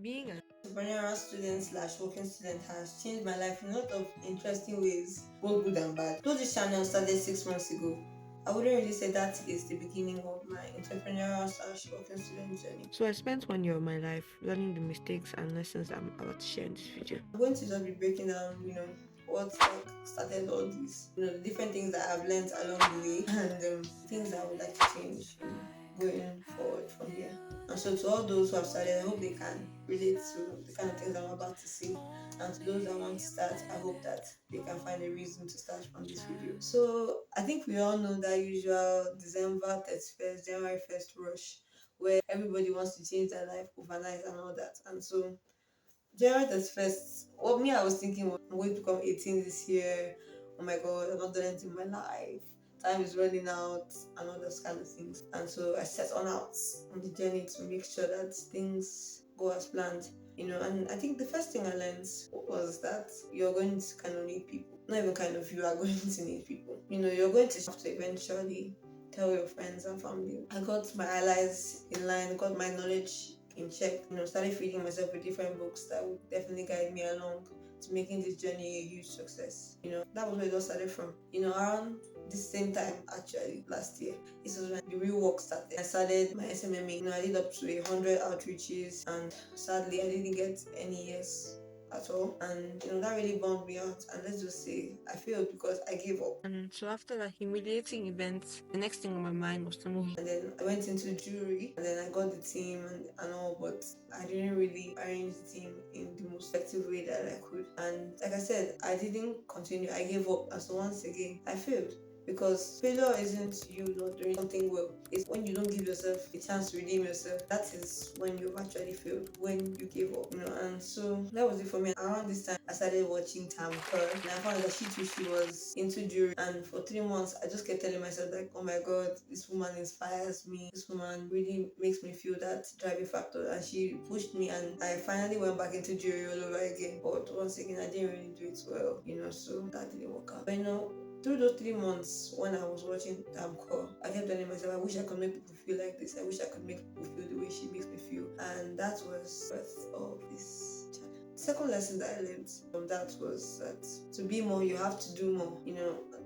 Being an Entrepreneurial student slash working student has changed my life in a lot of interesting ways, both good and bad. Though this channel started 6 months ago, I wouldn't really say that is the beginning of my entrepreneurial slash working student journey. So I spent 1 year of my life learning the mistakes and lessons I'm about to share in this video. I'm going to just be breaking down, what like started all this, the different things that I've learned along the way and things that I would like to change, going forward from here. And so to all those who have started, I hope they can relate to the kind of things I'm about to say. And to those that want to start, I hope that they can find a reason to start from this video. So I think we all know that usual December 31st, January 1st rush where everybody wants to change their life overnight and all that. And so January 31st, what me I was thinking was I'm going to become 18 this year. Oh my god, I've not done anything in my life. Time is running out and all those kind of things. And so I set on out on the journey to make sure that things go as planned. And I think the first thing I learned was that you're going to kind of need people. Not even kind of, you are going to need people. You're going to have to eventually tell your friends and family. I got my allies in line, got my knowledge in check, started feeding myself with different books that would definitely guide me along to making this journey a huge success. That was where it all started from. Around this same time actually last year. This was when the real work started. I started my SMMA. I did up to 100 outreaches and sadly I didn't get any yes at all. And that really bummed me out. And let's just say I failed because I gave up. And so after that humiliating event, the next thing on my mind was to move. And then I went into jury and then I got the team and all, but I didn't really arrange the team in the most effective way that I could. And like I said, I didn't continue. I gave up. And so once again, I failed. Because failure isn't you not doing something well. It's when you don't give yourself a chance to redeem yourself. That is when you've actually failed, when you gave up. And so that was it for me. Around this time, I started watching Tam Kerr, and I found out that she too, she was into jewelry. And for 3 months, I just kept telling myself like, oh my god, this woman inspires me. This woman really makes me feel that driving factor. And she pushed me, and I finally went back into jewelry all over again. But once again, I didn't really do it well, so that didn't work out. But through those 3 months when I was watching Tamco, I kept telling myself, I wish I could make people feel like this. I wish I could make people feel the way she makes me feel. And that was the birth of this channel. The second lesson that I learned from that was that to be more, you have to do more.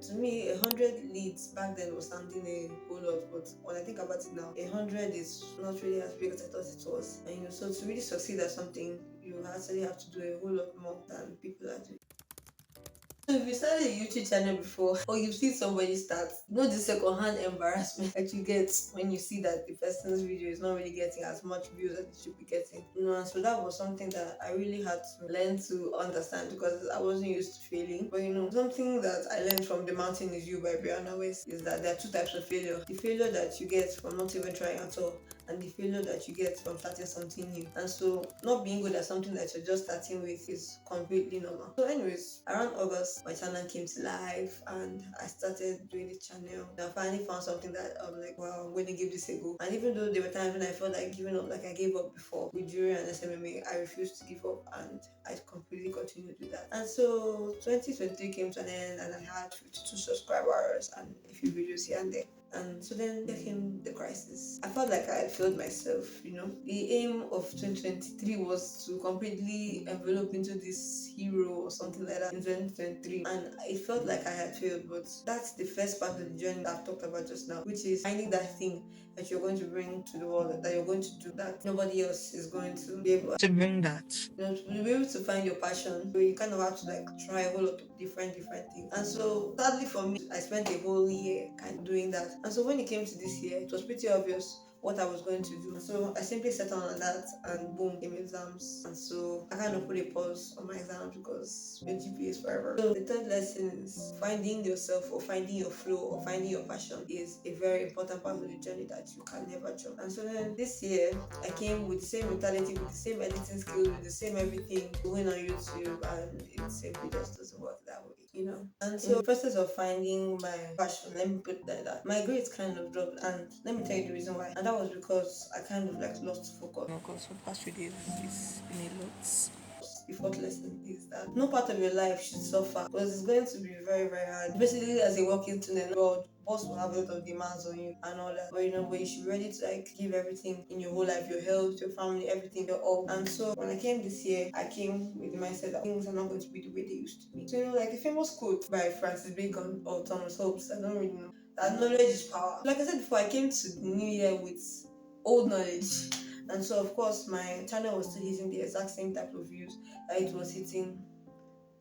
To me, 100 leads back then was sounding a whole lot, but when I think about it now, 100 is not really as big as I thought it was. And so to really succeed at something, you actually have to do a whole lot more than people are doing. So if you started a YouTube channel before or you've seen somebody start, the second-hand embarrassment that you get when you see that the person's video is not really getting as much views as it should be getting. And so that was something that I really had to learn to understand because I wasn't used to failing. But something that I learned from The Mountain Is You by Brianna West is that there are two types of failure. The failure that you get from not even trying at all, and the failure that you get from starting something new. And so not being good at something that you're just starting with is completely normal. So anyways, around August, my channel came to life and I started doing the channel. And I finally found something that I'm like, wow, I'm going to give this a go. And even though there were times when I felt like giving up, like I gave up before with jury and SMMA, I refused to give up and I completely continued with that. And so 2023 came to an end and I had 52 subscribers and a few videos here and there. And so then there came the crisis. I felt like I had failed myself. The aim of 2023 was to completely envelop into this hero or something like that in 2023. And it felt like I had failed, but that's the first part of the journey that I've talked about just now, which is finding that thing that you're going to bring to the world, that you're going to do that nobody else is going to be able To bring that. to be able to find your passion. So you kind of have to like try a whole lot of different things. And so sadly for me, I spent a whole year kind of doing that. And so when it came to this year, it was pretty obvious what I was going to do. So I simply set on that and boom, came exams. And so I kind of put a pause on my exams because your GPA is forever. So the third lesson is finding yourself or finding your flow or finding your passion is a very important part of the journey that you can never jump. And so then this year I came with the same mentality, with the same editing skills, with the same everything going on YouTube, and it simply just doesn't work that way. And so in the process of finding my passion, let me put it like that, my grades kind of dropped, and let me tell you the reason why. And that was because I kind of like lost focus. Because for the past few days, it's been a lot. The fourth lesson is that no part of your life should suffer because it's going to be very, very hard. Basically, as a working student, God boss will have a lot of demands on you and all that. But but you should be ready to like give everything in your whole life, your health, your family, everything, your all. And so when I came this year, I came with the mindset that things are not going to be the way they used to be. So like the famous quote by Francis Bacon or Thomas Hobbes, I don't really know, that knowledge is power. Like I said before, I came to the new year with old knowledge. And so of course my channel was still hitting the exact same type of views that it was hitting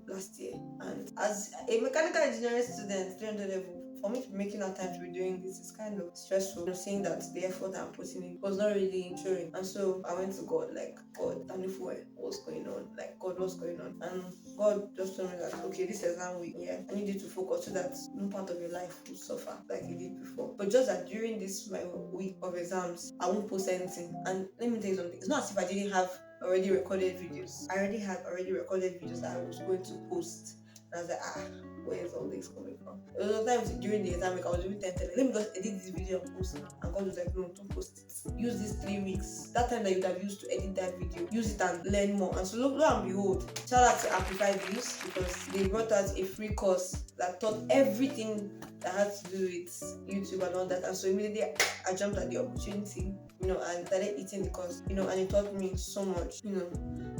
last year. And as a mechanical engineering student, 300 level, for me to be making out time to be doing this is kind of stressful. Seeing that the effort I'm putting in was not really ensuring. And so I went to God, like, God, tell me for what's going on? Like, God, what's going on? And God just told me that, okay, this exam week, yeah, I need you to focus so that no part of your life will suffer like you did before. But just that during this my week of exams, I won't post anything. And let me tell you something, it's not as if I didn't have already recorded videos. I already had recorded videos that I was going to post. And I was like, where is all this coming from? There was times during the exam week I was even tempted, let me just edit this video and post it. And God was like, no, don't post it. Use these 3 weeks. That time that you would have used to edit that video, use it and learn more. And so lo and behold, shout out to Amplify Views, because they brought out a free course that taught everything that had to do with YouTube and all that. And so immediately I jumped at the opportunity, and started eating the course, and it taught me so much,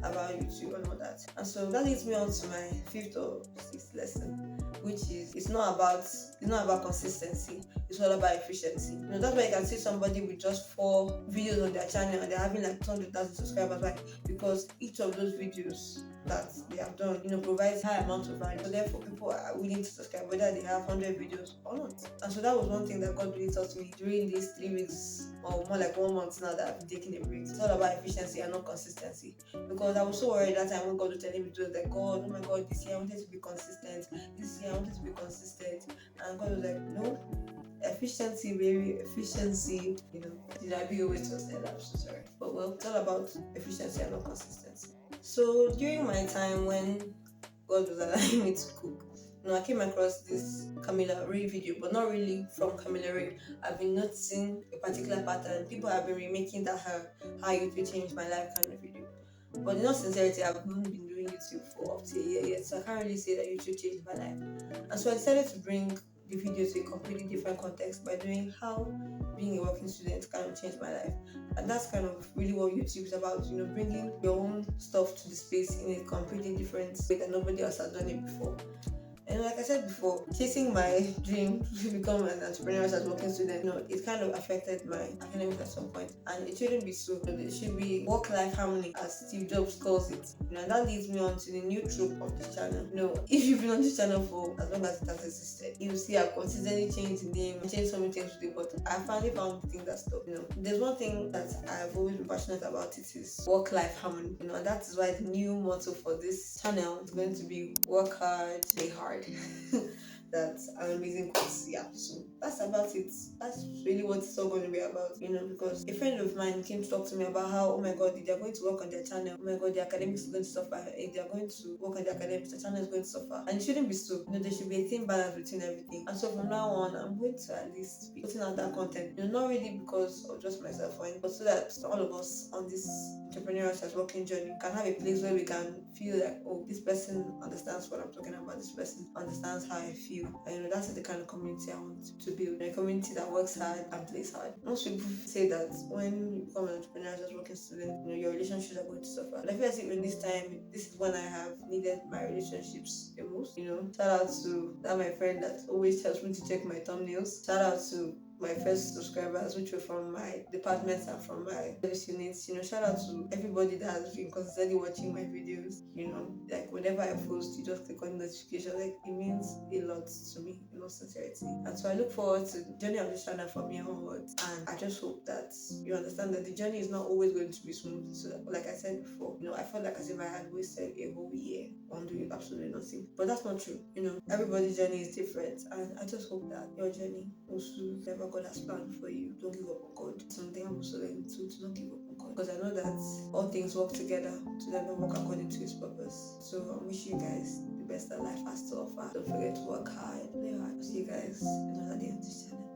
about YouTube and all that. And so that leads me on to my 5th or 6th lesson, which is it's not about consistency, it's all about efficiency. That's why you can see somebody with just 4 videos on their channel and they're having like 200,000 subscribers. Why? Because each of those videos that they have done, provides high amounts of value. So therefore people are willing to subscribe whether they have 100 videos or not. And so that was one thing that God really taught me during these 3 weeks or more like 1 month now that I've been taking a break. It's all about efficiency and not consistency. Because I was so worried that time when God was telling me to do, like, God, oh my God, this year I wanted to be consistent. This year I wanted to be consistent. And God was like, no, efficiency, baby, efficiency. Did I be always just said? I'm so sorry. But well, it's all about efficiency and not consistency. So during my time when God was allowing me to cook, I came across this Camilla Ray video, but not really from Camilla Ray. I've been noticing a particular pattern. People have been remaking that how YouTube changed my life kind of video. But in all sincerity, I've not been doing YouTube for up to a year yet, so I can't really say that YouTube changed my life. And so I decided to bring the video to a completely different context by doing how being a working student kind of changed my life. And that's kind of really what YouTube is about, bringing your own stuff to the space in a completely different way that nobody else has done it before. And like I said before, chasing my dream to become an entrepreneur as a working student, it kind of affected my academics at some point. And it shouldn't be so. It should be work-life harmony, as Steve Jobs calls it. And that leads me on to the new trope of this channel. If you've been on this channel for as long as it has existed, you will see I've consistently changed the name, changed so many things with it, but I finally found the thing that stopped. There's one thing that I've always been passionate about, it is work-life harmony. And that is why the new motto for this channel is going to be work hard, play hard. That's an amazing course. Yeah, so that's about it. That's really what it's all going to be about, because a friend of mine came to talk to me about how, oh my God, if they're going to work on their channel, oh my God, the academics is going to suffer. If they're going to work on the academics, the channel is going to suffer. And it shouldn't be so. There should be a thin balance between everything. And so from now on, I'm going to at least be putting out that content, not really because of just myself, but so that all of us on this entrepreneurial as working journey can have a place where we can feel like, oh, this person understands what I'm talking about, this person understands how I feel. And that's the kind of community I want to build, a community that works hard and plays hard. Most people say that when you become an entrepreneur as a working student, your relationships are going to suffer. But I feel as if in this time, this is when I have needed my relationships the most. Shout out to that my friend that always tells me to check my thumbnails. Shout out to my first subscribers, which were from my departments and from my service units. Shout out to everybody that has been constantly watching my videos. Like whenever I post, you just click on notification. Like it means a lot to me, in all sincerity. And so I look forward to the journey of this channel from here onwards. And I just hope that you understand that the journey is not always going to be smooth. So like I said before, I felt like as if I had wasted a whole year on doing absolutely nothing. But that's not true. Everybody's journey is different. And I just hope that your journey also never God has planned for you. Don't give up on God. Something I'm also learning to not give up on God. Because I know that all things work together to let them work according to His purpose. So I wish you guys the best that life has to offer. Don't forget to work hard, play hard. See you guys in another day on this channel.